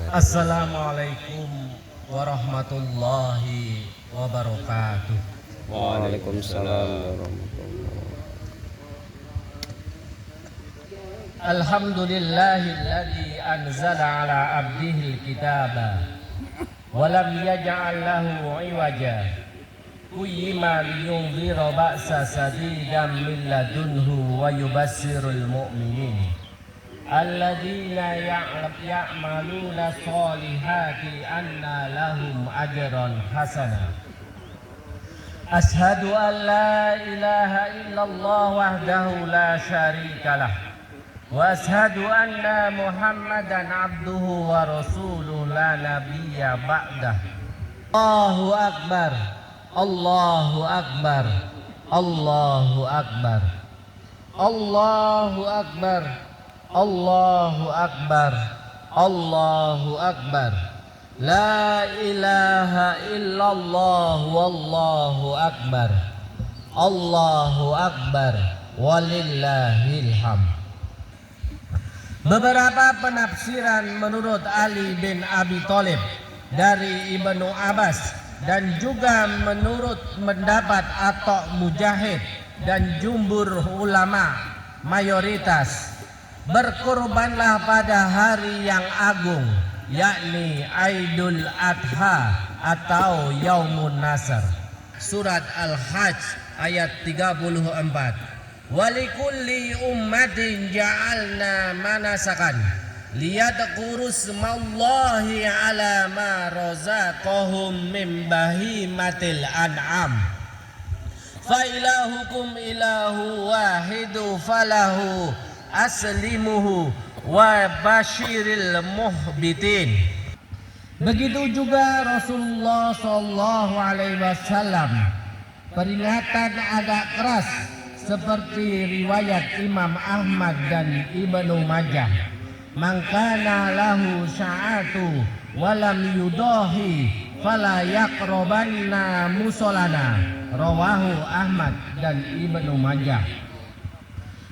Assalamualaikum warahmatullahi wabarakatuh. Waalaikumsalam warahmatullahi. Alhamdulillahilladzi anzala ala abdihil kitaba wa lam yaj'al lahu 'iwaja qayyima liyunzira ba'sa sadidan min ladunhu wa yubassirul mu'minin alladzina ya'maluna sholihati anna lahum ajran hasana. Ashhadu an la ilaha illallah wahdahu la syarika lah wa ashhadu anna Muhammadan abduhu wa rasuluhu la nabiyya ba'dah. Allahu akbar, Allahu akbar, Allahu akbar, Allahu akbar, Allahu akbar, Allahu akbar. La ilaha illallah wallahu akbar, Allahu akbar, walillahil hamd. Beberapa penafsiran menurut Ali bin Abi Thalib dari Ibnu Abbas dan juga menurut pendapat Atta Mujahid dan jumhur ulama mayoritas, berkorbanlah pada hari yang agung, yakni Aidul Adha atau Yaumun Nasr. Surat Al-Hajj ayat 34. Walikulli ummatin ja'alna manasakan liyadhkuru smallahi ala ma razaqahum min bahimatil an'am. Fa ilahukum ilahu wahidu falahu aslimuhu wa basyiril muhbitin. Begitu juga Rasulullah sallallahu alaihi wasallam peringatan agak keras seperti riwayat Imam Ahmad dan Ibnu Majah. Mangkana lahu sya'atu walam yudahi fala yaqrabanna musolana, rawahu Ahmad dan Ibnu Majah.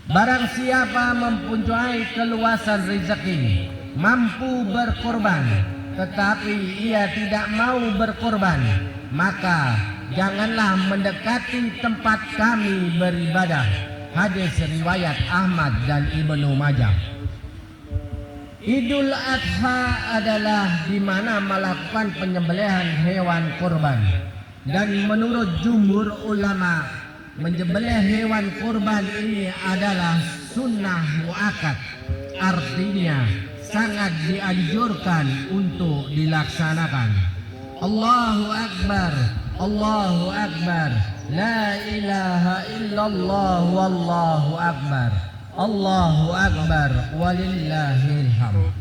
Barang siapa mempunyai keluasan rezeki, mampu berkorban, tetapi ia tidak mau berkorban, maka janganlah mendekati tempat kami beribadah. Hadis riwayat Ahmad dan Ibnu Majah. Idul Adha adalah di mana melakukan penyembelihan hewan kurban, dan menurut jumhur ulama, menyembelih hewan kurban ini adalah sunnah muakkad, artinya sangat dianjurkan untuk dilaksanakan. Allahu akbar, Allahu akbar, la ilaha illallah wallahu akbar, Allahu akbar, walillahil hamd.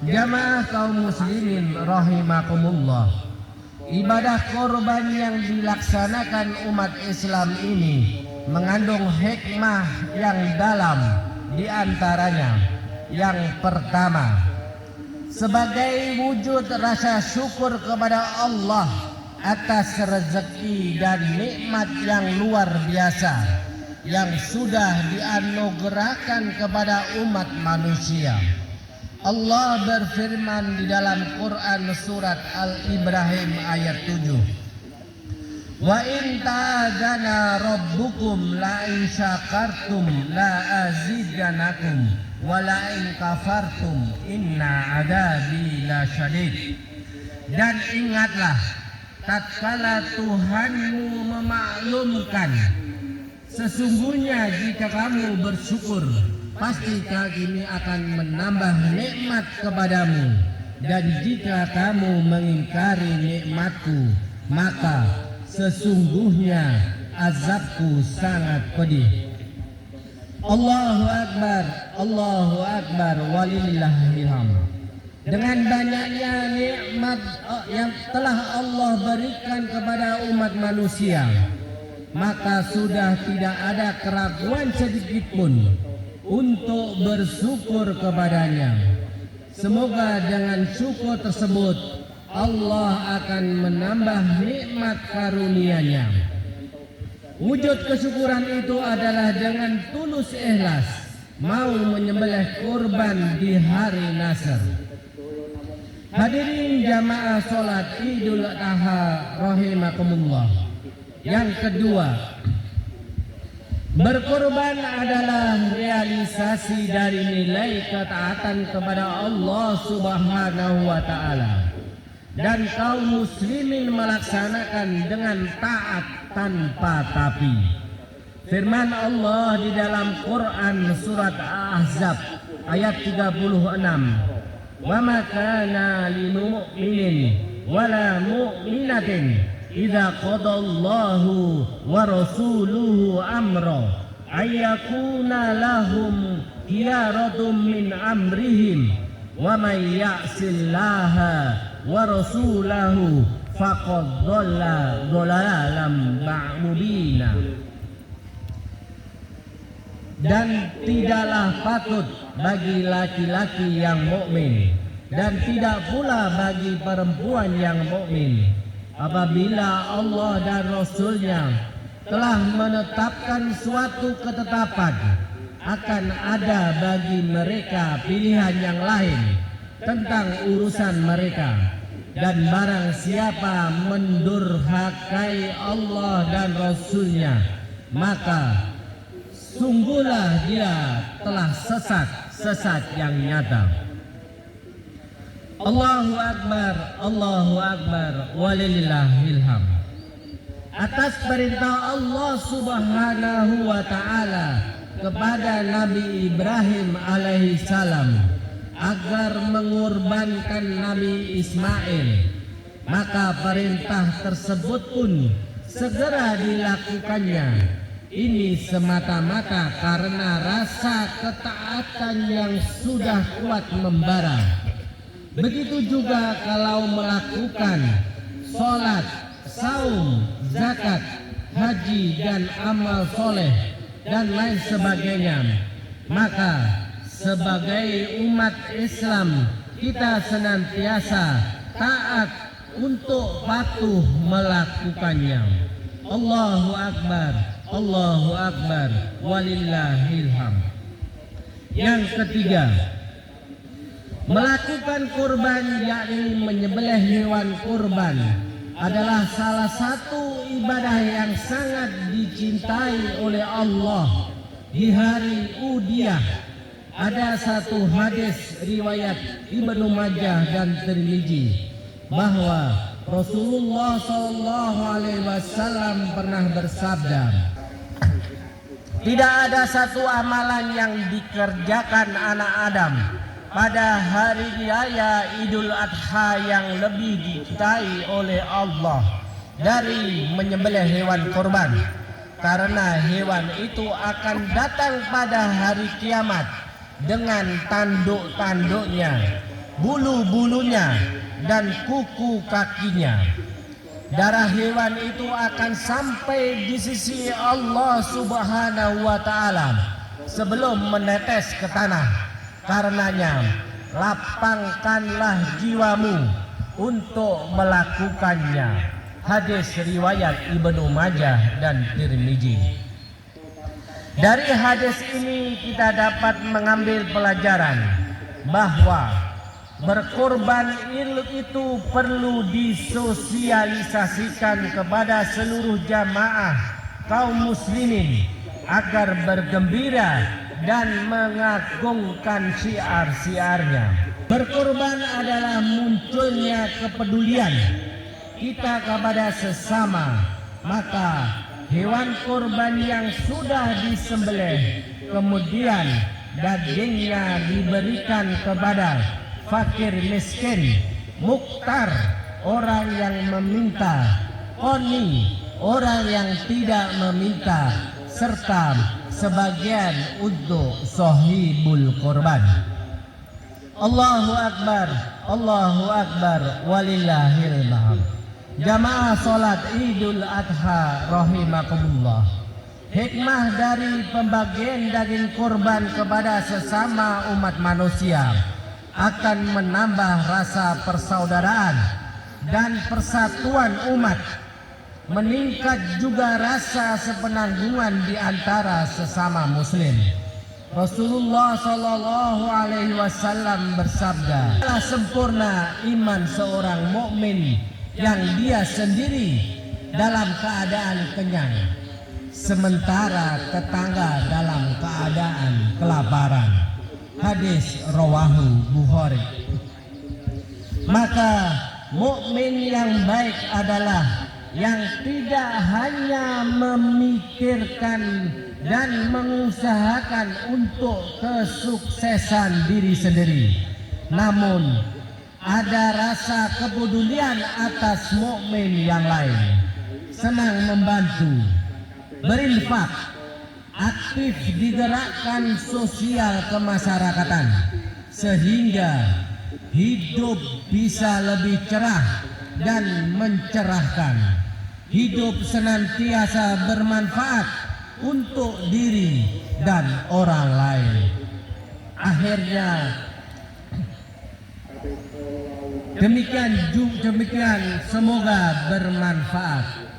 Jamaah kaum muslimin rahimakumullah, ibadah korban yang dilaksanakan umat Islam ini mengandung hikmah yang dalam. Di antaranya, yang pertama, sebagai wujud rasa syukur kepada Allah atas rezeki dan nikmat yang luar biasa yang sudah dianugerahkan kepada umat manusia. Allah berfirman di dalam Quran surat Al-Ibrahim ayat 7. Wa in ta'adzana rabbukum la in syakartum la azidanakum wa la in kafartum inna adabi la syadid. Dan ingatlah, tatkala Tuhanmu memaklumkan, sesungguhnya jika kamu bersyukur, pasti kami akan menambah nikmat kepadamu, dan jika kamu mengingkari nikmatku, maka sesungguhnya azabku sangat pedih. Allahu akbar, Allahu akbar, walillahil hamd. Dengan banyaknya nikmat yang telah Allah berikan kepada umat manusia, maka sudah tidak ada keraguan sedikit pun untuk bersyukur kepadanya. Semoga dengan syukur tersebut Allah akan menambah nikmat karunia-Nya. Wujud kesyukuran itu adalah dengan tulus ikhlas mau menyembelih kurban di hari Nasr. Hadirin jamaah sholat Idul Adha rahimakumullah. Yang kedua, berkorban adalah realisasi dari nilai ketaatan kepada Allah Subhanahu wa Ta'ala, dan kaum muslimin melaksanakan dengan taat tanpa tapi. Firman Allah di dalam Quran surat Al-Ahzab ayat 36, "Wa ma kana lil mu'minin wala mu'minatin idza qadallahu wa rasuluhu amra ayyakuna lahum khiyaratum min amrihim wa may ya'sillaha wa rasulahu faqad dhalla dhalalan mubina." Dan tidaklah patut bagi laki-laki yang mukmin dan tidak pula bagi perempuan yang mukmin apabila Allah dan Rasul-Nya telah menetapkan suatu ketetapan akan ada bagi mereka pilihan yang lain tentang urusan mereka, dan barang siapa mendurhakai Allah dan Rasul-Nya maka sungguhlah dia telah sesat yang nyata. Allahu Akbar, walillahil hamd. Atas perintah Allah Subhanahu wa Ta'ala kepada Nabi Ibrahim alaihi salam agar mengorbankan Nabi Ismail, maka perintah tersebut pun segera dilakukannya. Ini semata-mata karena rasa ketaatan yang sudah kuat membara. Begitu juga kalau melakukan sholat, saum, zakat, haji, dan amal soleh, dan lain sebagainya. Maka sebagai umat Islam kita senantiasa taat untuk patuh melakukannya. Allahu Akbar, walillahil hamd. Yang ketiga, melakukan kurban yakni menyembelih hewan kurban adalah salah satu ibadah yang sangat dicintai oleh Allah di hari Udhiyah. Ada satu hadis riwayat Ibnu Majah dan Tirmizi bahwa Rasulullah SAW pernah bersabda, "Tidak ada satu amalan yang dikerjakan anak Adam pada hari raya Idul Adha yang lebih dicintai oleh Allah dari menyembelih hewan korban, karena hewan itu akan datang pada hari kiamat dengan tanduk-tanduknya, bulu-bulunya, dan kuku kakinya. Darah hewan itu akan sampai di sisi Allah Subhanahu wa Ta'ala sebelum menetes ke tanah. Karenanya lapangkanlah jiwamu untuk melakukannya." Hadis riwayat Ibnu Majah dan Tirmizi. Dari hadis ini kita dapat mengambil pelajaran bahwa berkorban itu perlu disosialisasikan kepada seluruh jamaah kaum muslimin agar bergembira dan mengagungkan syiar-syiarnya. Berkorban adalah munculnya kepedulian kita kepada sesama. Maka hewan korban yang sudah disembelih kemudian dagingnya diberikan kepada fakir miskin, muktar orang yang meminta, qani orang yang tidak meminta, serta sebagian untuk sahibul korban. Allahu Akbar, walillahil hamd. Jamaah salat Idul Adha rahimakumullah. Hikmah dari pembagian daging korban kepada sesama umat manusia akan menambah rasa persaudaraan dan persatuan umat. Meningkat juga rasa sepenanggungan di antara sesama muslim. Rasulullah Shallallahu Alaihi Wasallam bersabda, "Telah sempurna iman seorang mukmin yang dia sendiri dalam keadaan kenyang, sementara tetangga dalam keadaan kelaparan." Hadis rawahu Bukhari. Maka mukmin yang baik adalah yang tidak hanya memikirkan dan mengusahakan untuk kesuksesan diri sendiri, namun ada rasa kepedulian atas mukmin yang lain, senang membantu, berinfak, aktif di gerakan sosial kemasyarakatan, sehingga hidup bisa lebih cerah dan mencerahkan. Hidup senantiasa bermanfaat untuk diri dan orang lain. Akhirnya demikian semoga bermanfaat.